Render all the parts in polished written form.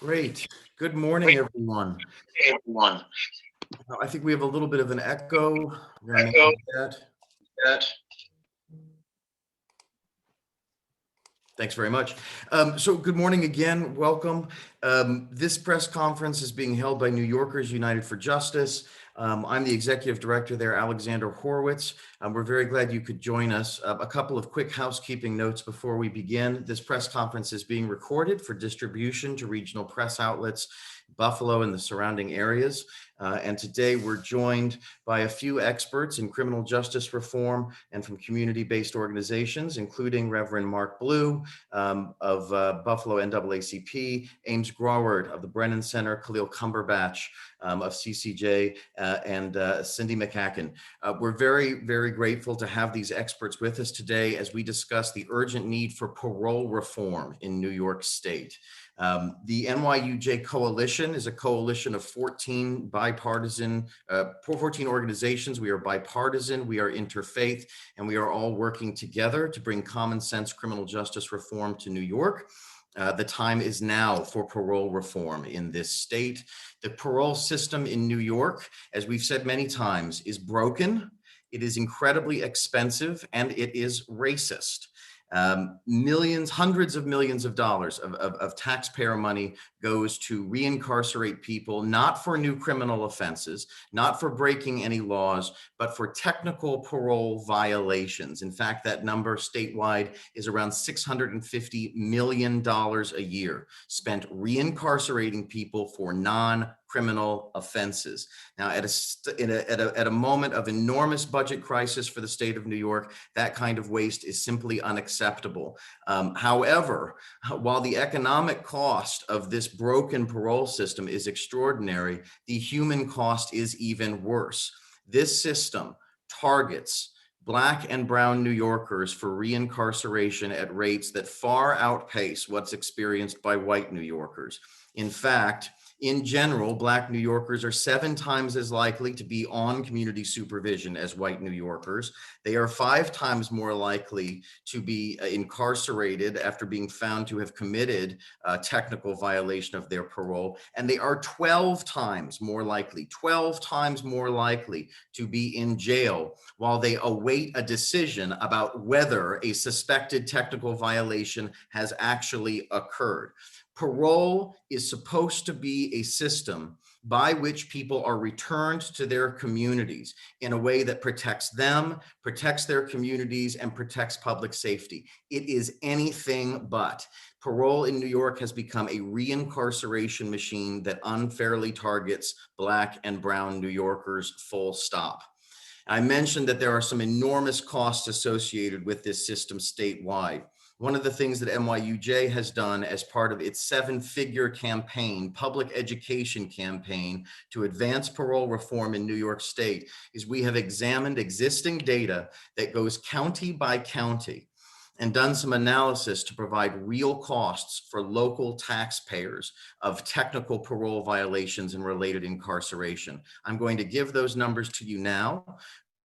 Great. Good morning, everyone. Everyone. I think we have a little bit of an echo. We're going to Echo manage that. that. Thanks very much. So good morning again. Welcome. This press conference is being held by New Yorkers United for Justice. I'm the executive director there, Alexander Horowitz. We're very glad you could join us. A couple of quick housekeeping notes before we begin. This press conference is being recorded for distribution to regional press outlets, Buffalo and the surrounding areas. And today we're joined by a few experts in criminal justice reform and from community-based organizations, including Reverend Mark Blue of Buffalo NAACP, Ames Graward of the Brennan Center, Khalil Cumberbatch of CCJ, and Cindy McCacken. We're very, very grateful to have these experts with us today as we discuss the urgent need for parole reform in New York State. The NYUJ Coalition is a coalition of 14 bipartisan, 14 organizations. We are bipartisan, we are interfaith, and we are all working together to bring common sense criminal justice reform to New York. The time is now for parole reform in this state. The parole system in New York, as we've said many times, is broken. It is incredibly expensive, and it is racist. Millions, hundreds of millions of dollars of taxpayer money goes to reincarcerate people, not for new criminal offenses, not for breaking any laws, but for technical parole violations. In fact, that number statewide is around $650 million a year spent reincarcerating people for non-criminal offenses. Now, at a moment of enormous budget crisis for the state of New York, that kind of waste is simply unacceptable. However, while the economic cost of this broken parole system is extraordinary, the human cost is even worse. This system targets Black and brown New Yorkers for reincarceration at rates that far outpace what's experienced by white New Yorkers. In fact, in general, Black New Yorkers are 7 times as likely to be on community supervision as white New Yorkers. They are 5 times more likely to be incarcerated after being found to have committed a technical violation of their parole. And they are 12 times more likely to be in jail while they await a decision about whether a suspected technical violation has actually occurred. Parole is supposed to be a system by which people are returned to their communities in a way that protects them, protects their communities, and protects public safety. It is anything but. Parole in New York has become a reincarceration machine that unfairly targets Black and brown New Yorkers, full stop. I mentioned that there are some enormous costs associated with this system statewide. One of the things that NYUJ has done as part of its 7-figure campaign, public education campaign to advance parole reform in New York State is we have examined existing data that goes county by county and done some analysis to provide real costs for local taxpayers of technical parole violations and related incarceration. I'm going to give those numbers to you now.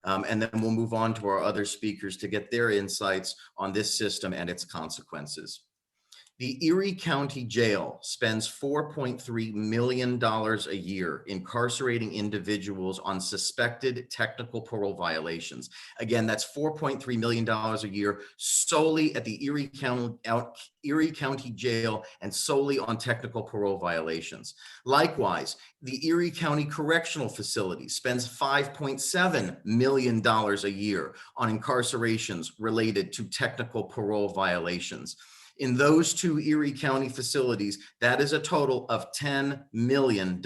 And then we'll move on to our other speakers to get their insights on this system and its consequences. The Erie County Jail spends $4.3 million a year incarcerating individuals on suspected technical parole violations. Again, that's $4.3 million a year solely at the Erie County Jail and solely on technical parole violations. Likewise, the Erie County Correctional Facility spends $5.7 million a year on incarcerations related to technical parole violations. In those 2 Erie County facilities, that is a total of $10 million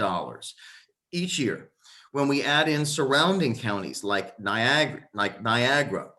each year. When we add in surrounding counties like Niagara,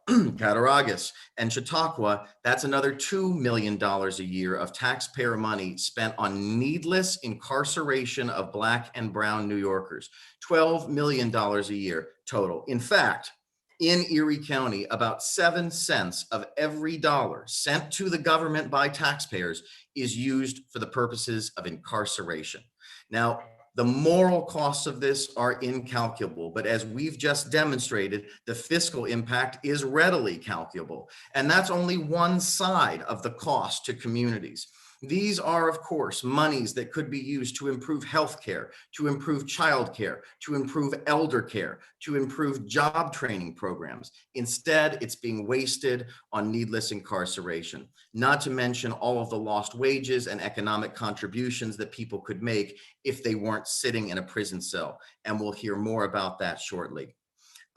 Cattaraugus, and Chautauqua, that's another $2 million a year of taxpayer money spent on needless incarceration of Black and brown New Yorkers. $12 million a year total. In fact, in Erie County, about 7 cents of every dollar sent to the government by taxpayers is used for the purposes of incarceration. Now, the moral costs of this are incalculable, but as we've just demonstrated, the fiscal impact is readily calculable. And that's only one side of the cost to communities. These are, of course, monies that could be used to improve healthcare, to improve childcare, to improve elder care, to improve job training programs. Instead, it's being wasted on needless incarceration, not to mention all of the lost wages and economic contributions that people could make if they weren't sitting in a prison cell. And we'll hear more about that shortly.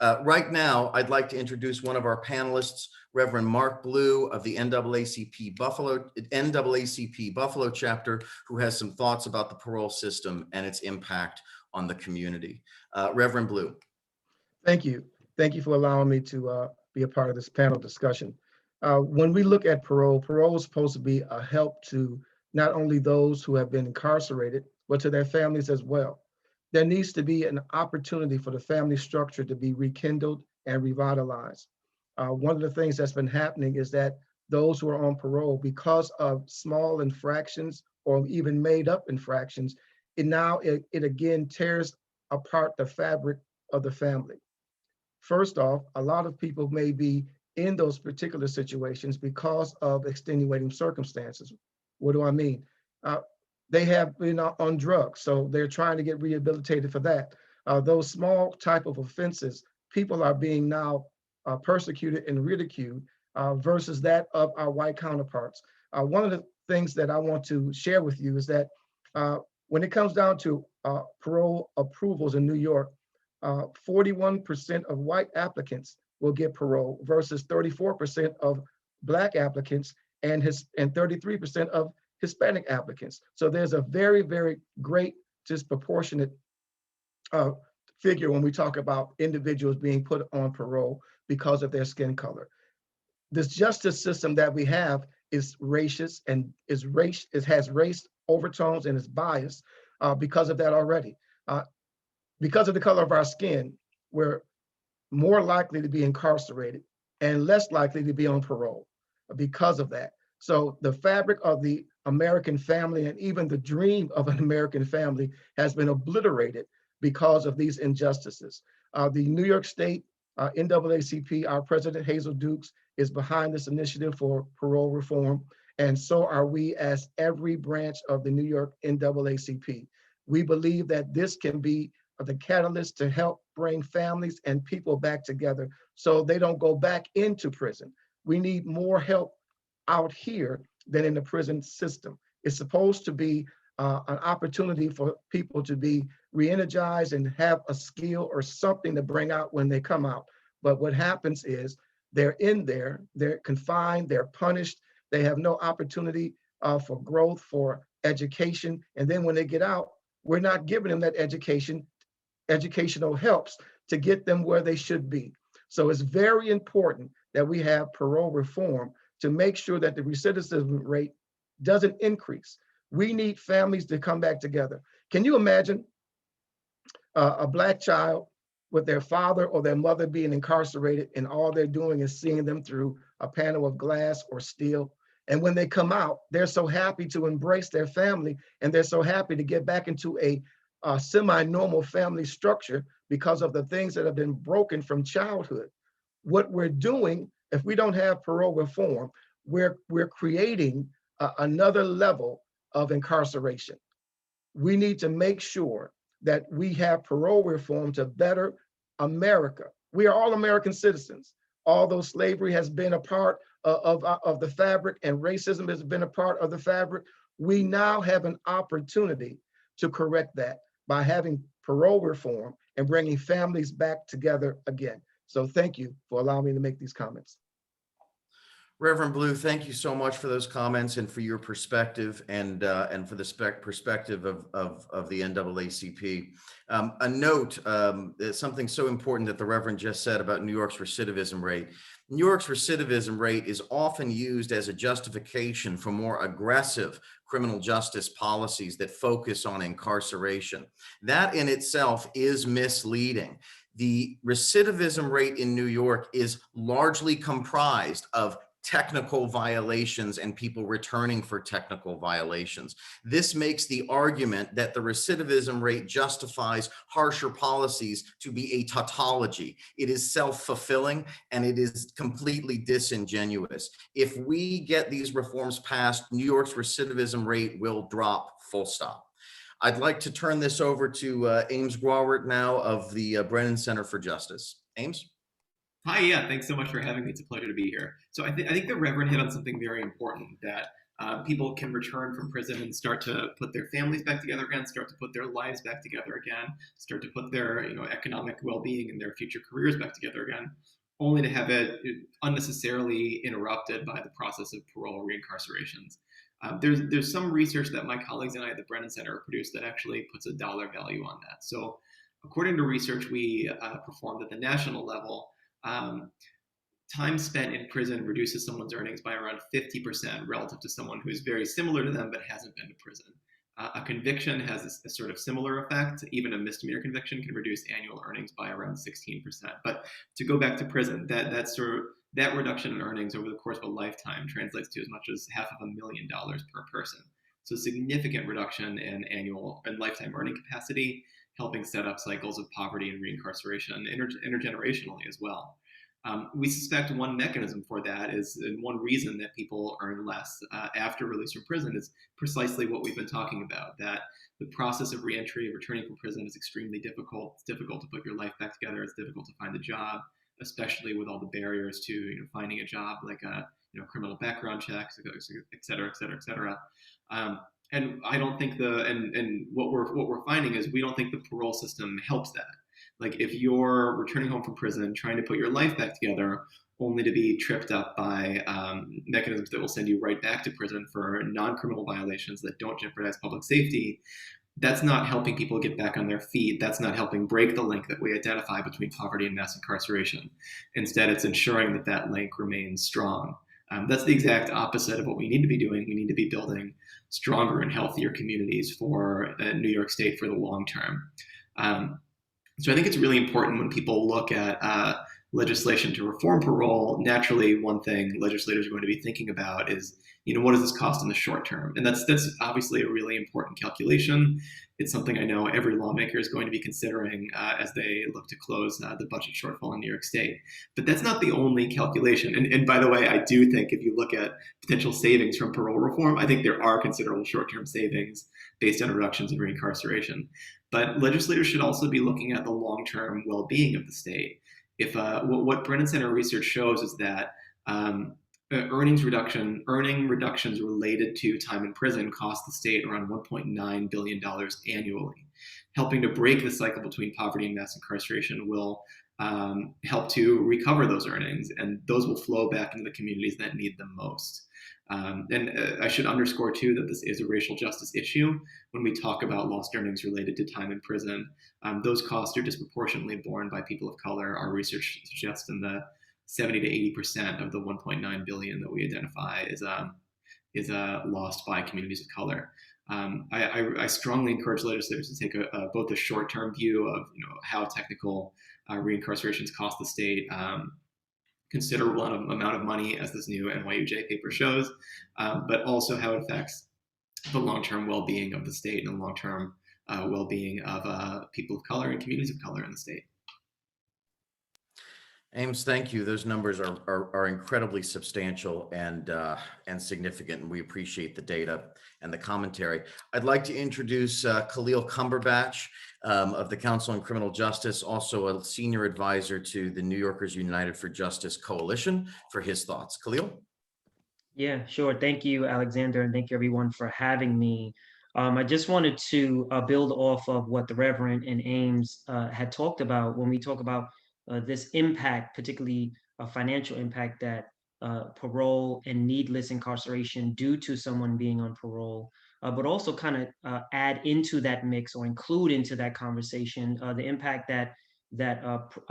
Right now, I'd like to introduce one of our panelists, Reverend Mark Blue of the NAACP Buffalo chapter, who has some thoughts about the parole system and its impact on the community. Reverend Blue. Thank you. Thank you for allowing me to be a part of this panel discussion. When we look at parole, parole is supposed to be a help to not only those who have been incarcerated, but to their families as well. There needs to be an opportunity for the family structure to be rekindled and revitalized. One of the things that's been happening is that those who are on parole, because of small infractions or even made up infractions, it again tears apart the fabric of the family. First off, a lot of people may be in those particular situations because of extenuating circumstances. What do I mean? Uh, they have been on drugs, so they're trying to get rehabilitated for that. Those small type of offenses, people are being now persecuted and ridiculed versus that of our white counterparts. One of the things that I want to share with you is that when it comes down to parole approvals in New York, 41% of white applicants will get parole versus 34% of Black applicants and 33% of Hispanic applicants. So there's a very, very great disproportionate figure when we talk about individuals being put on parole because of their skin color. This justice system that we have is racist and it has race overtones and is biased because of that already. Because of the color of our skin, we're more likely to be incarcerated and less likely to be on parole because of that. So the fabric of the American family and even the dream of an American family has been obliterated because of these injustices. The New York State NAACP, our president Hazel Dukes, is behind this initiative for parole reform, and so are we as every branch of the New York NAACP. We believe that this can be the catalyst to help bring families and people back together so they don't go back into prison. We need more help out here than in the prison system. It's supposed to be an opportunity for people to be re-energized and have a skill or something to bring out when they come out. But what happens is they're in there, they're confined, they're punished, they have no opportunity for growth, for education. And then when they get out, we're not giving them that educational helps to get them where they should be. So it's very important that we have parole reform to make sure that the recidivism rate doesn't increase. We need families to come back together. Can you imagine a Black child with their father or their mother being incarcerated and all they're doing is seeing them through a panel of glass or steel? And when they come out, they're so happy to embrace their family and they're so happy to get back into a semi-normal family structure because of the things that have been broken from childhood. What we're doing, if we don't have parole reform, we're creating another level of incarceration. We need to make sure that we have parole reform to better America. We are all American citizens. Although slavery has been a part of the fabric and racism has been a part of the fabric, we now have an opportunity to correct that by having parole reform and bringing families back together again. So thank you for allowing me to make these comments. Reverend Blue, thank you so much for those comments and for your perspective and for the perspective of the NAACP. A note, something so important that the Reverend just said about New York's recidivism rate. New York's recidivism rate is often used as a justification for more aggressive criminal justice policies that focus on incarceration. That in itself is misleading. The recidivism rate in New York is largely comprised of technical violations and people returning for technical violations. This makes the argument that the recidivism rate justifies harsher policies to be a tautology. It is self-fulfilling and it is completely disingenuous. If we get these reforms passed, New York's recidivism rate will drop, full stop. I'd like to turn this over to Ames Gwawert now of the Brennan Center for Justice. Ames? Hi, yeah, thanks so much for having me. It's a pleasure to be here. So I think the Reverend hit on something very important that people can return from prison and start to put their families back together again, start to put their lives back together again, start to put their economic well-being and their future careers back together again, only to have it unnecessarily interrupted by the process of parole reincarcerations. There's some research that my colleagues and I at the Brennan Center produced that actually puts a dollar value on that. So according to research we performed at the national level, um, time spent in prison reduces someone's earnings by around 50% relative to someone who is very similar to them but hasn't been to prison. A conviction has a sort of similar effect. Even a misdemeanor conviction can reduce annual earnings by around 16%. But to go back to prison, that reduction in earnings over the course of a lifetime translates to as much as $500,000 per person. So significant reduction in annual and lifetime earning capacity, helping set up cycles of poverty and reincarceration intergenerationally as well. We suspect one mechanism for that is, and one reason that people earn less after release from prison is precisely what we've been talking about, that the process of reentry, returning from prison is extremely difficult. It's difficult to put your life back together. It's difficult to find a job, especially with all the barriers to finding a job like criminal background checks, et cetera, et cetera, et cetera. And I don't think and what we're finding is we don't think the parole system helps that. Like if you're returning home from prison, trying to put your life back together, only to be tripped up by mechanisms that will send you right back to prison for non-criminal violations that don't jeopardize public safety, that's not helping people get back on their feet. That's not helping break the link that we identify between poverty and mass incarceration. Instead, it's ensuring that that link remains strong. That's the exact opposite of what we need to be doing. We need to be building stronger and healthier communities for New York State for the long term. So I think it's really important when people look at legislation to reform parole. Naturally, one thing legislators are going to be thinking about is, what does this cost in the short term? And that's obviously a really important calculation. It's something I know every lawmaker is going to be considering as they look to close the budget shortfall in New York State. But that's not the only calculation. And by the way, I do think if you look at potential savings from parole reform, I think there are considerable short-term savings based on reductions in reincarceration. But legislators should also be looking at the long-term well-being of the state. If what Brennan Center research shows is that earning reductions related to time in prison cost the state around $1.9 billion annually. Helping to break the cycle between poverty and mass incarceration will help to recover those earnings, and those will flow back into the communities that need them most. And I should underscore, too, that this is a racial justice issue. When we talk about lost earnings related to time in prison, those costs are disproportionately borne by people of color. Our research suggests in the 70 to 80% of the 1.9 billion that we identify is lost by communities of color. I strongly encourage legislators to take both a short-term view of how technical reincarcerations cost the state, considerable amount of money, as this new NYUJ paper shows, but also how it affects the long-term well-being of the state and the long-term well-being of people of color and communities of color in the state. Ames, thank you. Those numbers are incredibly substantial and significant, and we appreciate the data and the commentary. I'd like to introduce Khalil Cumberbatch of the Council on Criminal Justice, also a senior advisor to the New Yorkers United for Justice Coalition, for his thoughts. Khalil? Yeah, sure. Thank you, Alexander, and thank you everyone for having me. I just wanted to build off of what the Reverend and Ames had talked about when we talk about this impact, particularly a financial impact that parole and needless incarceration due to someone being on parole, but also kind of add into that mix or include into that conversation the impact that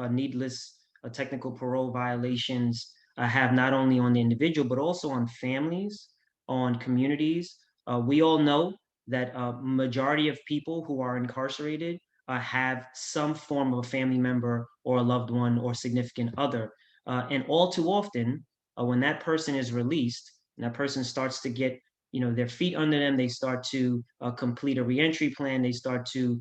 needless technical parole violations have not only on the individual, but also on families, on communities. We all know that majority of people who are incarcerated have some form of a family member or a loved one or significant other. And all too often, when that person is released and that person starts to get their feet under them, they start to complete a reentry plan, they start to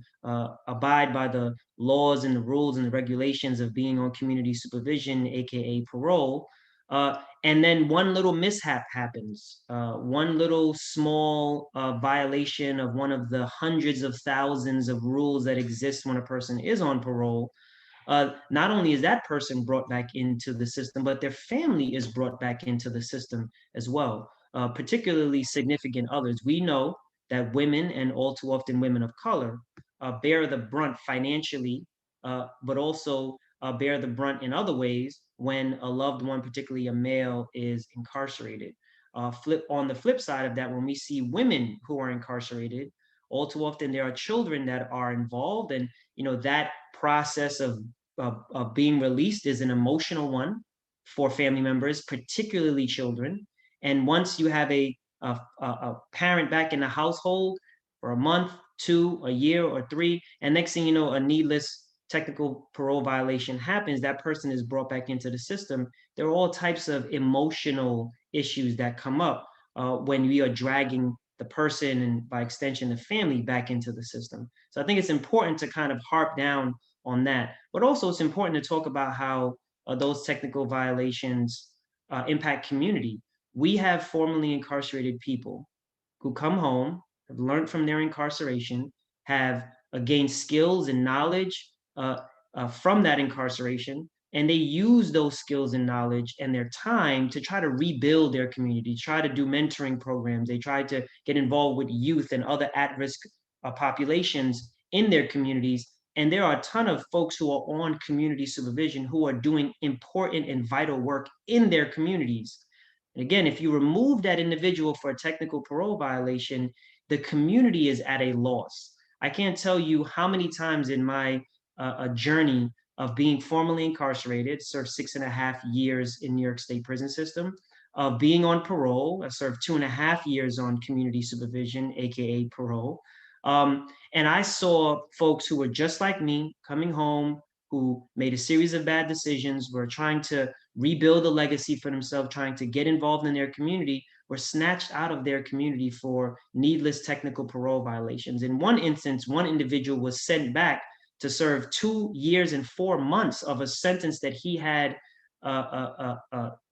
abide by the laws and the rules and the regulations of being on community supervision, aka parole. And then one little mishap happens, one little small violation of one of the hundreds of thousands of rules that exist when a person is on parole. Not only is that person brought back into the system, but their family is brought back into the system as well, particularly significant others. We know that women, and all too often women of color, bear the brunt financially, but also bear the brunt in other ways when a loved one, particularly a male, is incarcerated. On the flip side of that, when we see women who are incarcerated, all too often there are children that are involved, and that process of being released is an emotional one for family members, particularly children. And once you have a parent back in the household for a month, two, a year, or three, and next thing you know, a needless technical parole violation happens, that person is brought back into the system. There are all types of emotional issues that come up when we are dragging the person and by extension the family back into the system. So I think it's important to kind of harp down on that, but also it's important to talk about how those technical violations impact community. We have formerly incarcerated people who come home, have learned from their incarceration, have gained skills and knowledge from that incarceration, and they use those skills and knowledge and their time to try to rebuild their community, try to do mentoring programs. They try to get involved with youth and other at-risk populations in their communities. And there are a ton of folks who are on community supervision who are doing important and vital work in their communities. And again, if you remove that individual for a technical parole violation, the community is at a loss. I can't tell you how many times in my journey of being formally incarcerated, served 6.5 years in New York State prison system, of being on parole, I served 2.5 years on community supervision, AKA parole. And I saw folks who were just like me coming home, who made a series of bad decisions, were trying to rebuild a legacy for themselves, trying to get involved in their community, were snatched out of their community for needless technical parole violations. In one instance, one individual was sent back to serve 2 years and 4 months of a sentence that he had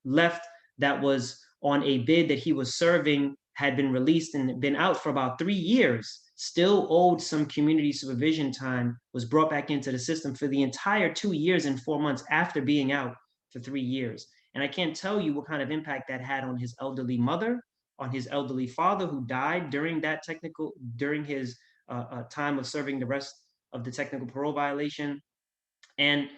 left, that was on a bid that he was serving, had been released and been out for about 3 years, still owed some community supervision time, was brought back into the system for the entire 2 years and 4 months after being out for 3 years. And I can't tell you what kind of impact that had on his elderly mother, on his elderly father, who died during his time of serving the rest of the technical parole violation. And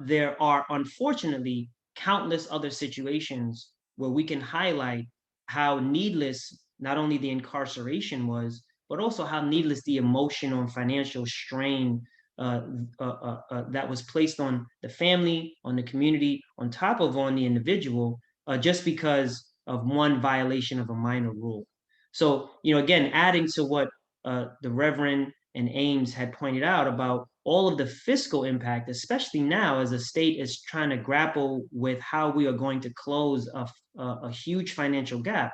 there are unfortunately countless other situations where we can highlight how needless not only the incarceration was, but also how needless the emotional and financial strain that was placed on the family, on the community, on the individual, just because of one violation of a minor rule. So, again, adding to what the Reverend and Ames had pointed out about all of the fiscal impact, especially now as the state is trying to grapple with how we are going to close a huge financial gap.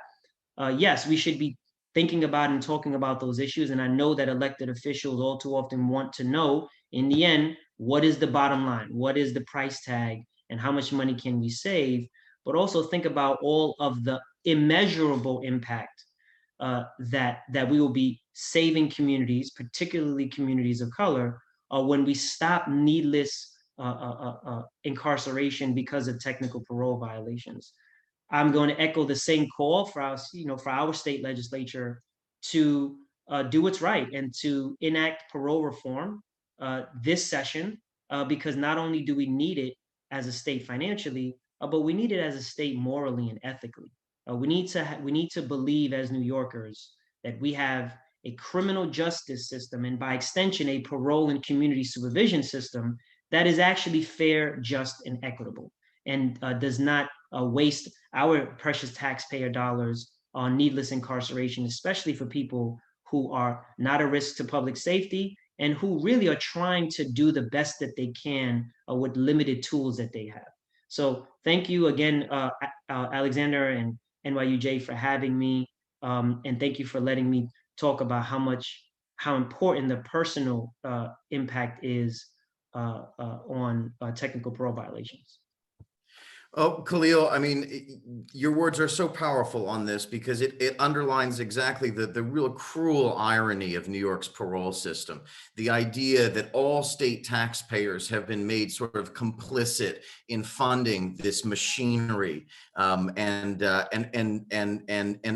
Yes, we should be thinking about and talking about those issues. And I know that elected officials all too often want to know, in the end, what is the bottom line? What is the price tag? And how much money can we save? But also think about all of the immeasurable impact that we will be saving communities, particularly communities of color, when we stop needless incarceration because of technical parole violations. I'm going to echo the same call for us, for our state legislature to do what's right and to enact parole reform this session, because not only do we need it as a state financially, but we need it as a state morally and ethically. We need to believe as New Yorkers that we have a criminal justice system, and by extension, a parole and community supervision system that is actually fair, just, and equitable, and does not waste our precious taxpayer dollars on needless incarceration, especially for people who are not a risk to public safety and who really are trying to do the best that they can with limited tools that they have. So thank you again, Alexander and NYUJ for having me. And thank you for letting me talk about how important the personal impact is on technical parole violations. Oh, Khalil, I mean, your words are so powerful on this because it underlines exactly the real cruel irony of New York's parole system. The idea that all state taxpayers have been made sort of complicit in funding this machinery, and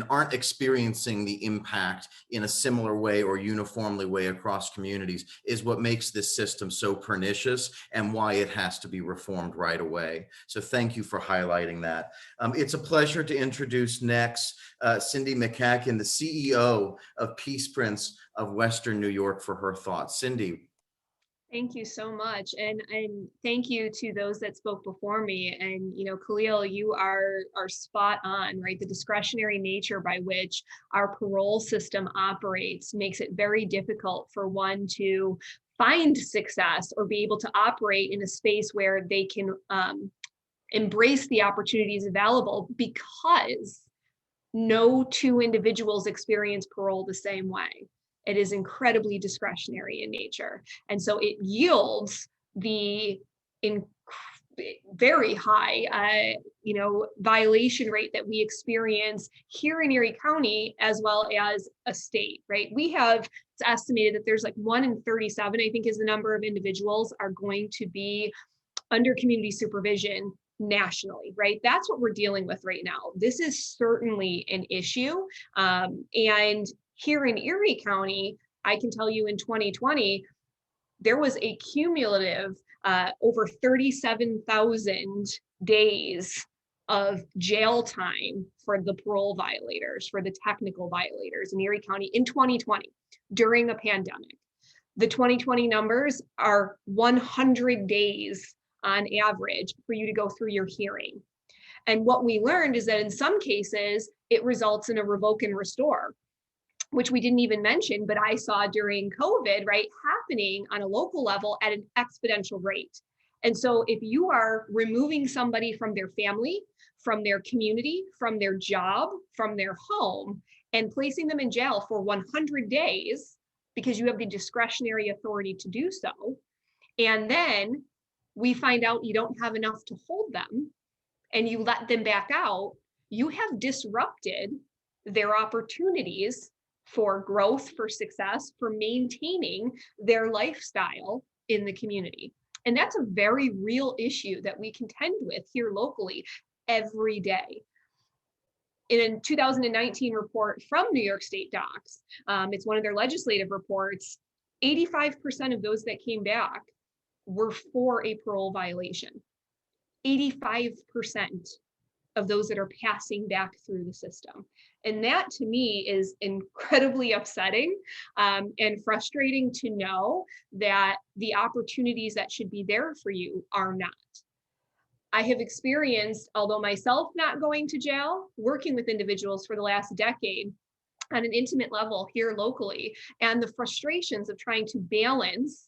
aren't experiencing the impact in a similar way or uniformly way across communities is what makes this system so pernicious and why it has to be reformed right away. So thank you for highlighting that. It's a pleasure to introduce next Cindy McCacken, the CEO of Peace Prince of Western New York, for her thoughts. Cindy. Thank you so much. And thank you to those that spoke before me. And, Khalil, you are spot on, right? The discretionary nature by which our parole system operates makes it very difficult for one to find success or be able to operate in a space where they can embrace the opportunities available, because no two individuals experience parole the same way. It is incredibly discretionary in nature. And so it yields the very high, violation rate that we experience here in Erie County, as well as a state, right? It's estimated that there's like 1 in 37, I think is the number of individuals are going to be under community supervision nationally, right? That's what we're dealing with right now. This is certainly an issue. And here in Erie County, I can tell you in 2020, there was a cumulative over 37,000 days of jail time for the parole violators, for the technical violators in Erie County in 2020 during a pandemic. The 2020 numbers are 100 days on average for you to go through your hearing. And what we learned is that in some cases, it results in a revoke and restore, which we didn't even mention, but I saw during COVID, right, happening on a local level at an exponential rate. And so if you are removing somebody from their family, from their community, from their job, from their home, and placing them in jail for 100 days, because you have the discretionary authority to do so, and then we find out you don't have enough to hold them, and you let them back out, you have disrupted their opportunities for growth, for success, for maintaining their lifestyle in the community. And that's a very real issue that we contend with here locally every day. In a 2019 report from New York State Docs, it's one of their legislative reports, 85% of those that came back were for a parole violation. 85% of those that are passing back through the system. And that to me is incredibly upsetting and frustrating to know that the opportunities that should be there for you are not. I have experienced, although myself not going to jail, working with individuals for the last decade on an intimate level here locally, and the frustrations of trying to balance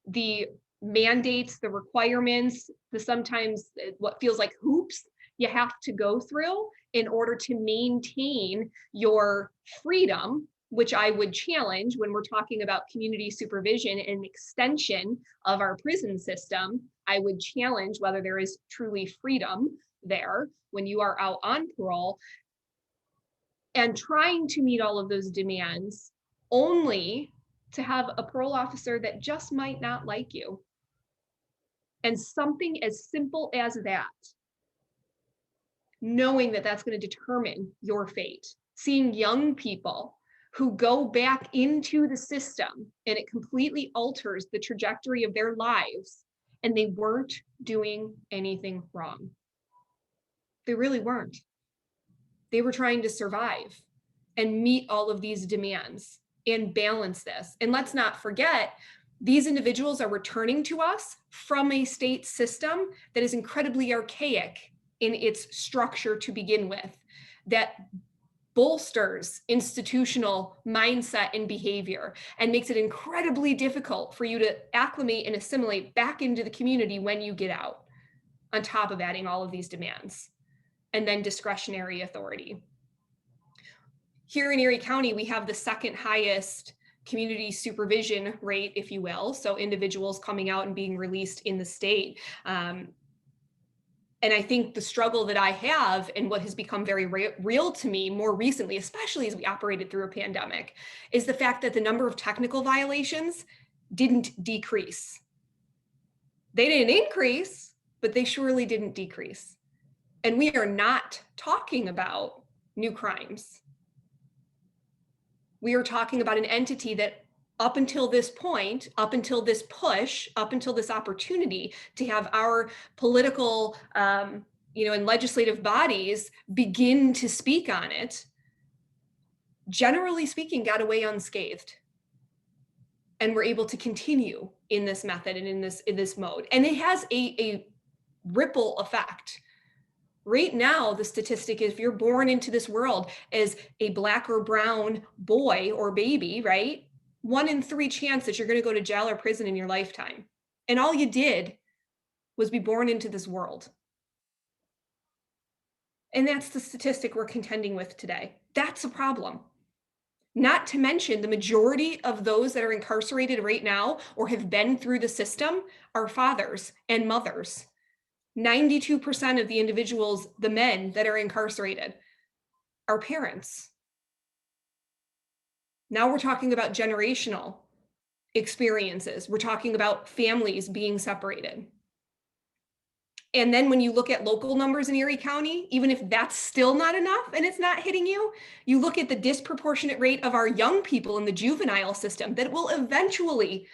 the mandates, the requirements, the sometimes what feels like hoops you have to go through in order to maintain your freedom, which I would challenge when we're talking about community supervision and extension of our prison system. I would challenge whether there is truly freedom there when you are out on parole, and trying to meet all of those demands only to have a parole officer that just might not like you. And something as simple as that, knowing that that's going to determine your fate. Seeing young people who go back into the system and it completely alters the trajectory of their lives, and they weren't doing anything wrong. They really weren't. They were trying to survive and meet all of these demands and balance this. And let's not forget, these individuals are returning to us from a state system that is incredibly archaic in its structure to begin with, that bolsters institutional mindset and behavior and makes it incredibly difficult for you to acclimate and assimilate back into the community when you get out. on top of adding all of these demands, and then discretionary authority. Here in Erie County, we have the second highest community supervision rate, if you will. So individuals coming out and being released in the state. And I think the struggle that I have and what has become very real to me more recently, especially as we operated through a pandemic, is the fact that the number of technical violations didn't decrease. They didn't increase, but they surely didn't decrease. And we are not talking about new crimes. We are talking about an entity that up until this point, up until this push, up until this opportunity to have our political, and legislative bodies begin to speak on it, generally speaking, got away unscathed. And we're able to continue in this method and in this mode. And it has a ripple effect. Right now, the statistic is if you're born into this world as a Black or brown boy or baby, right? 1 in 3 chance that you're going to go to jail or prison in your lifetime. And all you did was be born into this world. And that's the statistic we're contending with today. That's a problem. Not to mention the majority of those that are incarcerated right now or have been through the system are fathers and mothers. 92% of the individuals, the men that are incarcerated, are parents. Now we're talking about generational experiences. We're talking about families being separated. And then when you look at local numbers in Erie County, even if that's still not enough and it's not hitting you, you look at the disproportionate rate of our young people in the juvenile system that will eventually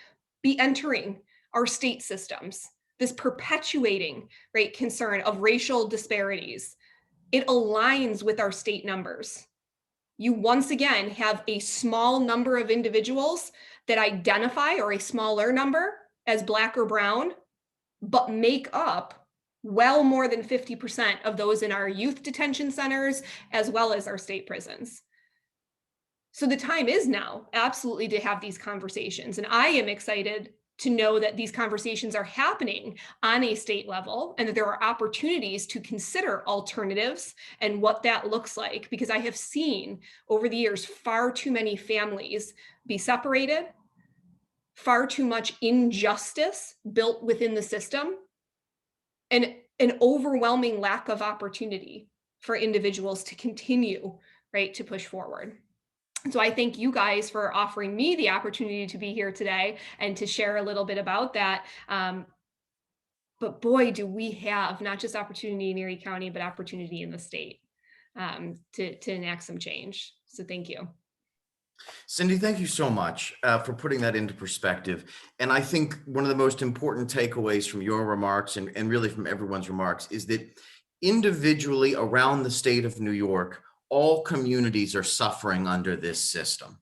be entering our state systems. This perpetuating, right, concern of racial disparities. It aligns with our state numbers. You once again have a small number of individuals that identify, or a smaller number, as Black or brown, but make up well more than 50% of those in our youth detention centers, as well as our state prisons. So the time is now absolutely to have these conversations. And I am excited to know that these conversations are happening on a state level and that there are opportunities to consider alternatives and what that looks like, because I have seen over the years far too many families be separated, far too much injustice built within the system, and an overwhelming lack of opportunity for individuals to continue, right, to push forward. So I thank you guys for offering me the opportunity to be here today and to share a little bit about that. But boy, do we have not just opportunity in Erie County, but opportunity in the state to enact some change. So thank you. Cindy, thank you so much for putting that into perspective. And I think one of the most important takeaways from your remarks and really from everyone's remarks is that individually around the state of New York, all communities are suffering under this system.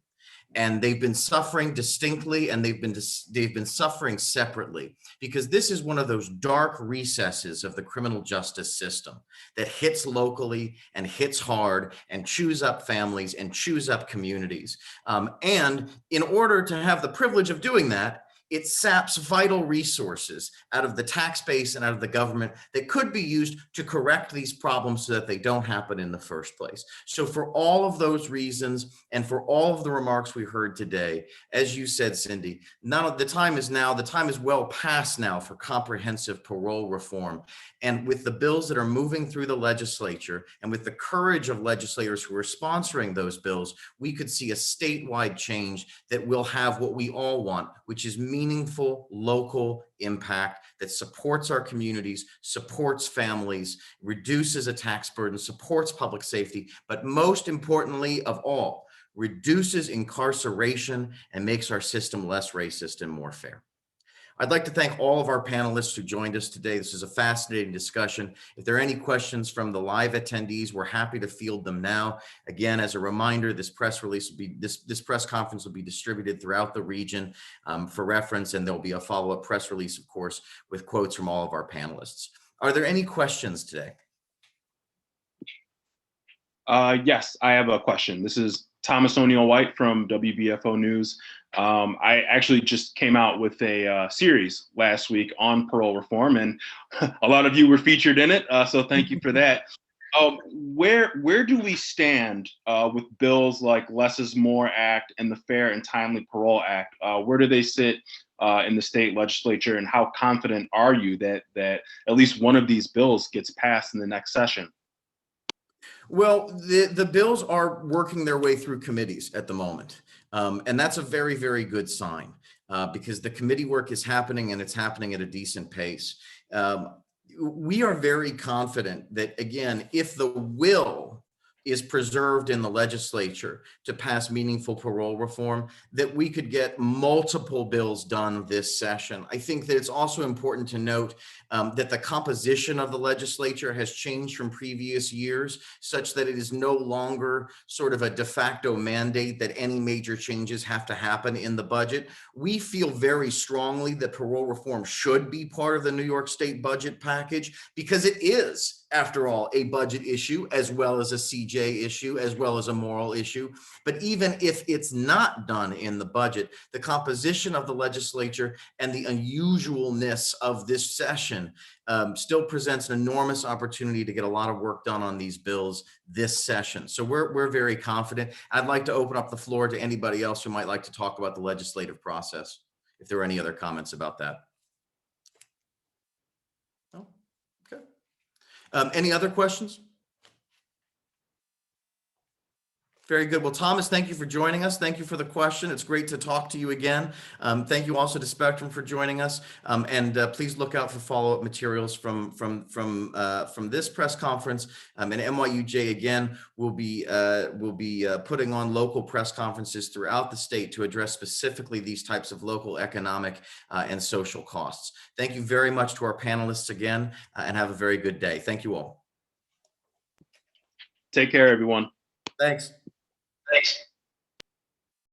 And they've been suffering distinctly, and they've been suffering separately, because this is one of those dark recesses of the criminal justice system that hits locally and hits hard and chews up families and chews up communities. And in order to have the privilege of doing that, it saps vital resources out of the tax base and out of the government that could be used to correct these problems so that they don't happen in the first place. So for all of those reasons and for all of the remarks we heard today, as you said, Cindy, the time is well past now for comprehensive parole reform. And with the bills that are moving through the legislature and with the courage of legislators who are sponsoring those bills, we could see a statewide change that will have what we all want, which is meaningful local impact that supports our communities, supports families, reduces a tax burden, supports public safety, but most importantly of all, reduces incarceration and makes our system less racist and more fair. I'd like to thank all of our panelists who joined us today. This is a fascinating discussion. If there are any questions from the live attendees, we're happy to field them now. Again, as a reminder, this press conference will be distributed throughout the region for reference, and there'll be a follow-up press release, of course, with quotes from all of our panelists. Are there any questions today? Yes, I have a question. This is Thomas O'Neill White from WBFO News. I actually just came out with a series last week on parole reform, and a lot of you were featured in it, so thank you for that. Where do we stand with bills like Less is More Act and the Fair and Timely Parole Act? Where do they sit in the state legislature, and how confident are you that at least one of these bills gets passed in the next session? Well, the bills are working their way through committees at the moment. And that's a very, very good sign because the committee work is happening and it's happening at a decent pace. We are very confident that, again, if the will is preserved in the legislature to pass meaningful parole reform, that we could get multiple bills done this session. I think that it's also important to note that the composition of the legislature has changed from previous years, such that it is no longer sort of a de facto mandate that any major changes have to happen in the budget. We feel very strongly that parole reform should be part of the New York State budget package because it is, after all, a budget issue as well as a CJ issue, as well as a moral issue. But even if it's not done in the budget, the composition of the legislature and the unusualness of this session still presents an enormous opportunity to get a lot of work done on these bills this session. So we're very confident. I'd like to open up the floor to anybody else who might like to talk about the legislative process, if there are any other comments about that. No? Okay. Any other questions? Very good. Well, Thomas, thank you for joining us. Thank you for the question. It's great to talk to you again. Thank you also to Spectrum for joining us. And please look out for follow-up materials from this press conference. And NYUJ again will be putting on local press conferences throughout the state to address specifically these types of local economic and social costs. Thank you very much to our panelists again, and have a very good day. Thank you all. Take care, everyone. Thanks. Thanks.